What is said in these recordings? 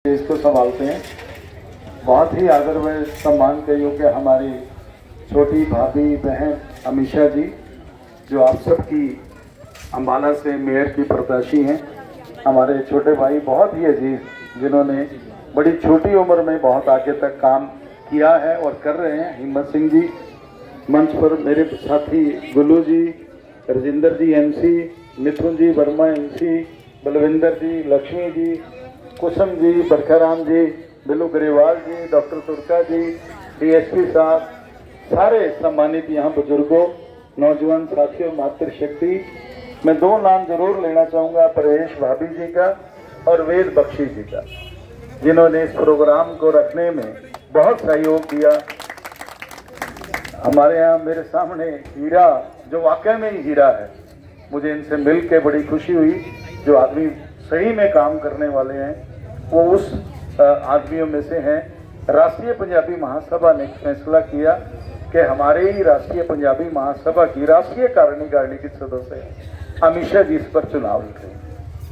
इसको संभालते हैं। बहुत ही आदर व सम्मान के योग्य हमारी छोटी भाभी बहन अमीशा जी, जो आप सबकी अम्बाला से मेयर की प्रत्याशी हैं। हमारे छोटे भाई बहुत ही अजीज, जिन्होंने बड़ी छोटी उम्र में बहुत आगे तक काम किया है और कर रहे हैं। हिम्मत सिंह जी, मंच पर मेरे साथी गुल्लू जी, राजेंद्र जी एमसी, मिथुन जी वर्मा एमसी, बलविंदर जी, लक्ष्मी जी, कुसुम जी, बरखाराम जी, बिल्लू ग्रेवाल जी, डॉक्टर तुर्का जी, डीएसपी साहब, सारे सम्मानित यहाँ बुजुर्गों, नौजवान साथियों, मातृशक्ति। मैं दो नाम जरूर लेना चाहूँगा, परेश भाभी जी का और वेद बख्शी जी का, जिन्होंने इस प्रोग्राम को रखने में बहुत सहयोग दिया। हमारे यहाँ मेरे सामने हीरा, जो वाकई में ही हीरा है, मुझे इनसे मिल के बड़ी खुशी हुई। जो आदमी सही में काम करने वाले हैं वो उस आदमियों में से हैं। राष्ट्रीय पंजाबी महासभा ने फैसला किया कि हमारे ही राष्ट्रीय पंजाबी महासभा की राष्ट्रीय कार्यकारिणी की सदस्य अमीशा जी इस पर चुनाव लड़े।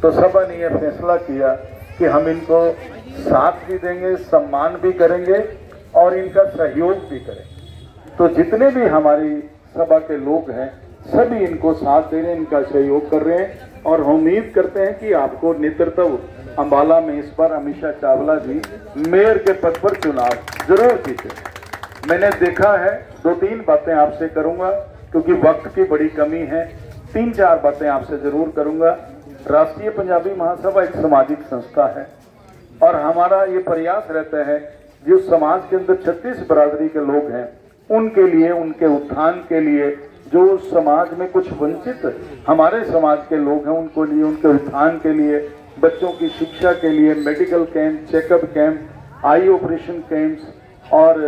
तो सभा ने यह फैसला किया कि हम इनको साथ भी देंगे, सम्मान भी करेंगे और इनका सहयोग भी करेंगे। तो जितने भी हमारी सभा के लोग हैं सभी इनको साथ दे रहे हैं, इनका सहयोग कर रहे हैं और हम उम्मीद करते हैं कि आपको नेतृत्व अम्बाला में इस बार अमीशा चावला जी मेयर के पद पर चुनाव जरूर जीते। मैंने देखा है, 2-3 बातें आपसे करूंगा क्योंकि वक्त की बड़ी कमी है। 3-4 बातें आपसे जरूर करूंगा। राष्ट्रीय पंजाबी महासभा एक सामाजिक संस्था है और हमारा ये प्रयास रहता है जो समाज के अंदर 36 बरादरी के लोग हैं उनके लिए, उनके उत्थान के लिए, जो समाज में कुछ वंचित हमारे समाज के लोग हैं उनको लिए, उनके उत्थान के लिए, बच्चों की शिक्षा के लिए medical camp, checkup camp, I operation camps और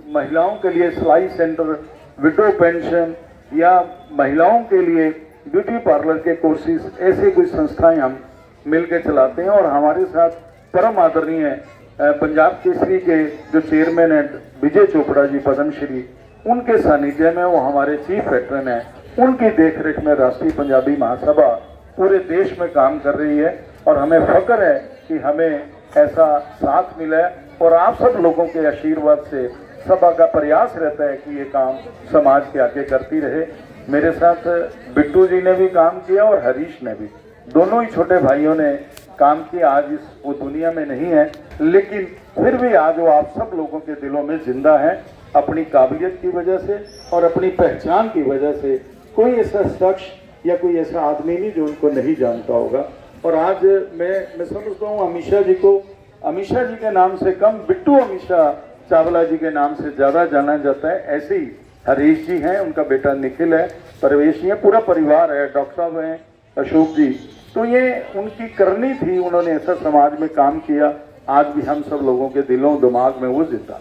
महिलाओं के लिए सिलाई सेंटर, विडो पेंशन या महिलाओं के लिए ब्यूटी पार्लर के कोर्सेज, ऐसे कुछ संस्थाएं हम मिलकर चलाते हैं। और हमारे साथ परम आदरणीय पंजाब केसरी के जो चेयरमैन हैं विजय चोपड़ा जी पद्मश्री, उनके सानिध्य में वो हमारे चीफ वेटरन हैं, उनकी देखरेख में राष्ट्रीय पंजाबी महासभा पूरे देश में काम कर रही है और हमें फख्र है कि हमें ऐसा साथ मिला है। और आप सब लोगों के आशीर्वाद से सभा का प्रयास रहता है कि ये काम समाज के आगे करती रहे। मेरे साथ बिट्टू जी ने भी काम किया और हरीश ने भी, दोनों ही छोटे भाइयों ने काम किया। आज वो दुनिया में नहीं है, लेकिन फिर भी आज वो आप सब लोगों के दिलों में जिंदा है अपनी काबिलियत की वजह से और अपनी पहचान की वजह से। कोई ऐसा शख्स या कोई ऐसा आदमी नहीं जो उनको नहीं जानता होगा। और आज मैं समझता हूँ अमीशा जी को अमीशा जी के नाम से कम बिट्टू अमीशा चावला जी के नाम से ज्यादा जाना जाता है। ऐसे ही हरीश जी हैं, उनका बेटा निखिल है, परवेश जी है, पूरा परिवार है, डॉक्टर साहब हैं, अशोक जी। तो ये उनकी करनी थी, उन्होंने ऐसा समाज में काम किया। आज भी हम सब लोगों के दिलों दिमाग में वो जिंदा।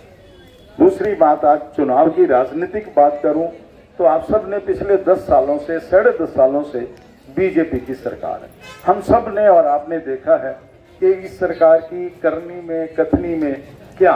दूसरी बात, आज चुनाव की राजनीतिक बात करूं तो आप सब ने पिछले 10 सालों से, 10.5 सालों से बीजेपी की सरकार है। हम सब ने और आपने देखा है कि इस सरकार की करनी में, कथनी में क्या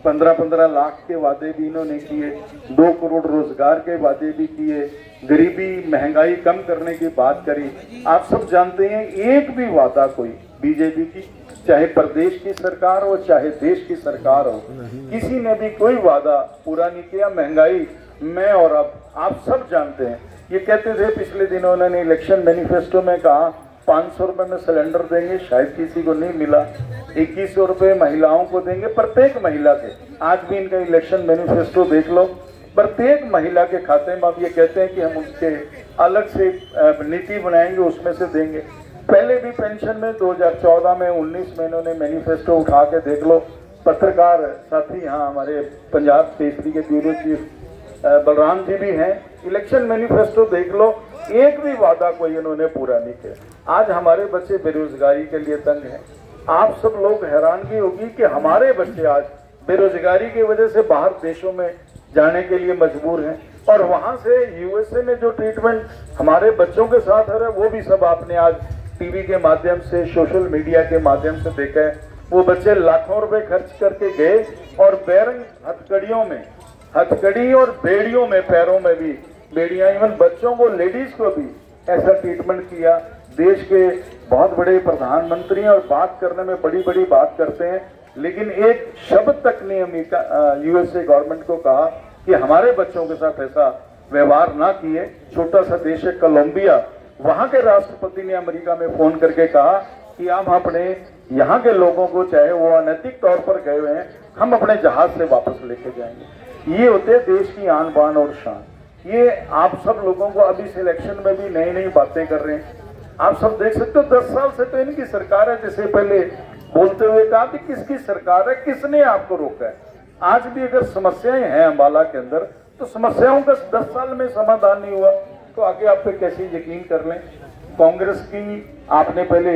15-15 लाख के वादे भी इन्होंने किए, 2 करोड़ रोजगार के वादे भी किए, गरीबी महंगाई कम करने की बात करी। आप सब जानते हैं एक भी वादा कोई बीजेपी की, चाहे प्रदेश की सरकार हो चाहे देश की सरकार हो, किसी ने भी कोई वादा पूरा नहीं किया। महंगाई में, और अब आप सब जानते हैं, ये कहते थे पिछले दिनों उन्होंने इलेक्शन मैनिफेस्टो में कहा 500 रुपए में सिलेंडर देंगे, शायद किसी को नहीं मिला। 2100 रुपए महिलाओं को देंगे, प्रत्येक महिला के। आज भी इनका इलेक्शन मैनिफेस्टो देख लो, प्रत्येक महिला के खाते में अब ये कहते हैं कि हम उसके अलग से नीति बनाएंगे, उसमें से देंगे। पहले भी पेंशन में 2014 में, 19 में इन्होंने मैनिफेस्टो उठा के देख लो। पत्रकार साथी यहाँ हमारे पंजाब केसरी के ब्यूरो चीफ बलराम जी भी हैं, इलेक्शन मैनिफेस्टो देख लो, एक भी वादा कोई इन्होंने पूरा नहीं किया। आज हमारे बच्चे बेरोजगारी के लिए तंग हैं। आप सब लोग हैरानगी होगी कि हमारे बच्चे आज बेरोजगारी की वजह से बाहर देशों में जाने के लिए मजबूर हैं और वहां से यूएसए में जो ट्रीटमेंट हमारे बच्चों के साथ हो रहा है वो भी सब आपने आज टीवी के माध्यम से, सोशल मीडिया के माध्यम से देखा है। वो बच्चे लाखों रुपए खर्च करके गए और बेरंग हथकड़ियों में, हथकड़ी और बेड़ियों में, पैरों में भी बेड़ियां, इवन बच्चों को, लेडीज को भी ऐसा ट्रीटमेंट किया देश के बहुत बड़े प्रधानमंत्री हैं और बात करने में बड़ी बड़ी बात करते हैं, लेकिन एक शब्द तक ने अमेरिका यूएसए गवर्नमेंट को कहा कि हमारे बच्चों के साथ ऐसा व्यवहार ना किए। छोटा सा देश है कोलंबिया, वहां के राष्ट्रपति ने अमेरिका में फोन करके कहा कि हम अपने यहाँ के लोगों को, चाहे वो अनैतिक तौर पर गए हुए हैं, हम अपने जहाज से वापस लेके जाएंगे। ये होते देश की आन बान और शान। ये आप सब लोगों को अभी सिलेक्शन में भी नई नई बातें कर रहे हैं। आप सब देख सकते हो 10 साल से तो इनकी सरकार है। जैसे पहले बोलते हुए कहा कि किसकी सरकार है, किसने आपको रोका है। आज भी अगर समस्याएं हैं अम्बाला के अंदर, तो समस्याओं का 10 साल में समाधान नहीं हुआ तो आगे आप पे कैसे यकीन कर लें। कांग्रेस की आपने पहले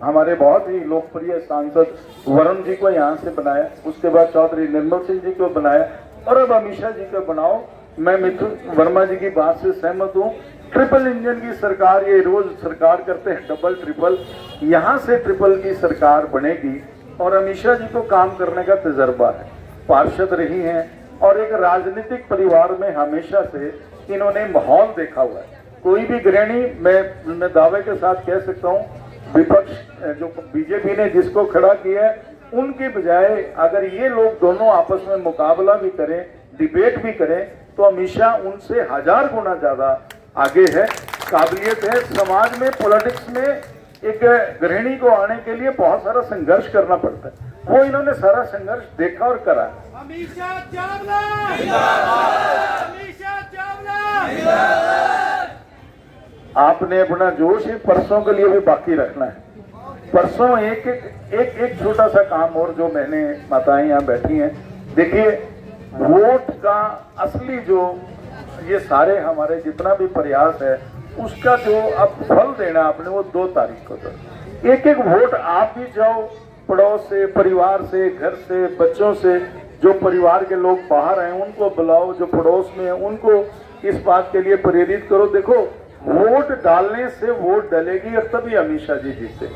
हमारे बहुत ही लोकप्रिय सांसद वरुण जी को यहाँ से बनाया, उसके बाद चौधरी निर्मल सिंह जी को बनाया और अब अमित शाह जी को बनाओ। मैं मिथुन वर्मा जी की बात से सहमत हूँ। ट्रिपल इंजन की सरकार, ये रोज सरकार करते हैं डबल ट्रिपल, यहाँ से ट्रिपल की सरकार बनेगी। और अमित शाह जी को काम करने का तजर्बा है, पार्षद रही हैं और एक राजनीतिक परिवार में हमेशा से इन्होंने माहौल देखा हुआ है। कोई भी गृहिणी, मैं दावे के साथ कह सकता हूँ, विपक्ष जो बीजेपी ने जिसको खड़ा किया है, उनकी बजाय अगर ये लोग दोनों आपस में मुकाबला भी करें, डिबेट भी करें, तो अमित शाह उनसे 1000 गुना ज्यादा आगे है, काबिलियत है। समाज में, पॉलिटिक्स में एक गृहिणी को आने के लिए बहुत सारा संघर्ष करना पड़ता है, वो इन्होंने सारा संघर्ष देखा और करा। अमित शाह चावला जिंदाबाद, अमित शाह चावला जिंदाबाद। आपने अपना जोश ही परसों के लिए भी बाकी रखना है। परसों एक छोटा सा काम और जो मैंने माताएं यहाँ बैठी हैं, देखिए वोट का असली जो ये सारे हमारे जितना भी प्रयास है, उसका जो अब फल देना आपने वो 2 तारीख को तो एक वोट आप भी जाओ, पड़ोस से, परिवार से, घर से, बच्चों से, जो परिवार के लोग बाहर हैं उनको बुलाओ, जो पड़ोस में है उनको इस बात के लिए प्रेरित करो। देखो वोट डालने से वोट डलेगी और तभी अमित शाह जी जीते।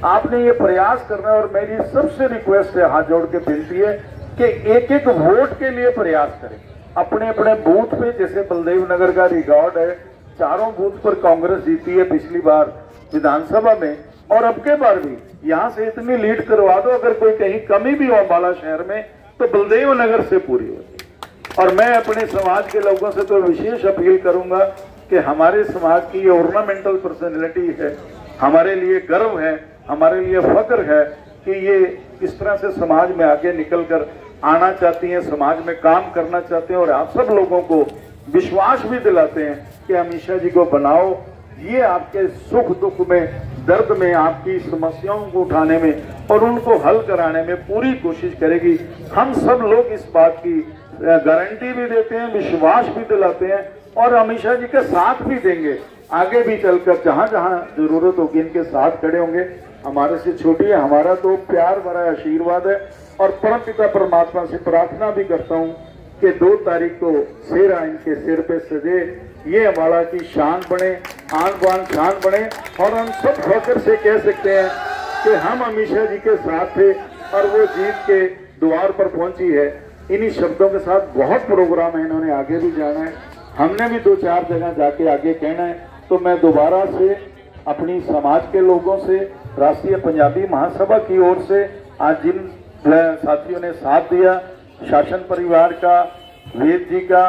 आपने ये प्रयास करना है और मेरी सबसे रिक्वेस्ट है, हाथ जोड़ के विनती है कि एक वोट के लिए प्रयास करें। अपने अपने बूथ पे, जैसे बलदेव नगर का रिकॉर्ड है, 4 बूथ पर कांग्रेस जीती है पिछली बार विधानसभा में, और अब के बार भी यहाँ से इतनी लीड करवा दो, अगर कोई कहीं कमी भी हो अम्बाला शहर में तो बलदेव नगर से पूरी होगी। और मैं अपने समाज के लोगों से तो विशेष अपील करूंगा कि हमारे समाज की ये ऑर्नामेंटल पर्सनैलिटी है, हमारे लिए गर्व है, हमारे लिए फख्र है कि ये इस तरह से समाज में आगे निकलकर आना चाहती हैं, समाज में काम करना चाहते हैं और आप सब लोगों को विश्वास भी दिलाते हैं कि अमित शाह जी को बनाओ। ये आपके सुख दुख में, दर्द में, आपकी समस्याओं को उठाने में और उनको हल कराने में पूरी कोशिश करेगी। हम सब लोग इस बात की गारंटी भी देते हैं, विश्वास भी दिलाते हैं और अमित शाह जी के साथ भी देंगे। आगे भी चलकर जहां जहां जरूरत होगी इनके साथ खड़े होंगे। हमारे से छोटी है, हमारा तो प्यार भरा आशीर्वाद है और परमपिता परमात्मा से प्रार्थना भी करता हूं कि 2 तारीख को सेहरा इनके सिर पे सजे, ये अम्बाला की शान बने, आन बान शान बने और हम सब फख्र से कह सकते हैं कि हम अमित शाह जी के साथ थे और वो जीत के द्वार पर पहुंची है। इन्हीं शब्दों के साथ बहुत प्रोग्राम है, इन्होंने आगे भी जाना है, हमने भी 2-4 जगह जाके आगे कहना है। तो मैं दोबारा से अपनी समाज के लोगों से, राष्ट्रीय पंजाबी महासभा की ओर से आज जिन साथियों ने साथ दिया, शासन परिवार का, वेद जी का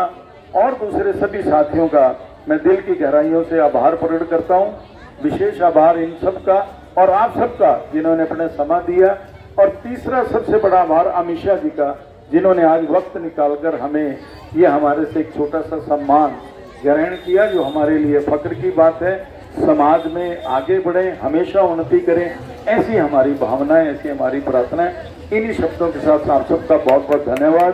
और दूसरे सभी साथियों का मैं दिल की गहराइयों से आभार प्रकट करता हूं। विशेष आभार इन सब का और आप सबका जिन्होंने अपने समय दिया, और तीसरा सबसे बड़ा आभार अमित शाह जी का जिन्होंने आज वक्त निकालकर हमें ये हमारे से एक छोटा सा सम्मान ग्रहण किया, जो हमारे लिए फख्र की बात है। समाज में आगे बढ़ें, हमेशा उन्नति करें, ऐसी हमारी भावनाएं, ऐसी हमारी प्रार्थना है। इन्हीं शब्दों के साथ आप सबका बहुत बहुत धन्यवाद।